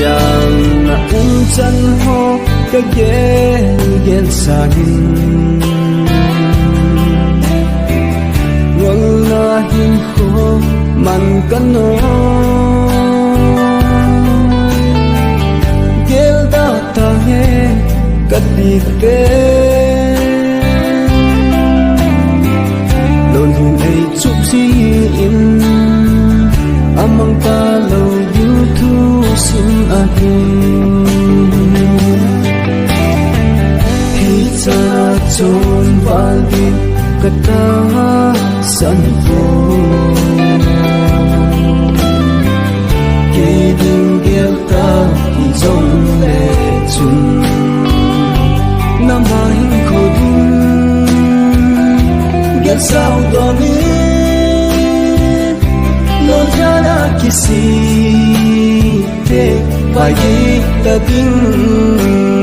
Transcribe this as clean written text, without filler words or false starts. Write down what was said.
yang na chan ho ka gel sagin wal na hin ko man kano gel da ta he kadite lon hin ai chup si in amang ta lo yu thu sim a hi cha chon wal di kata san vo ke ding gel ta hi zong le chun nam hai ko dun gel sao do ni lo jana kisi te pai ta ding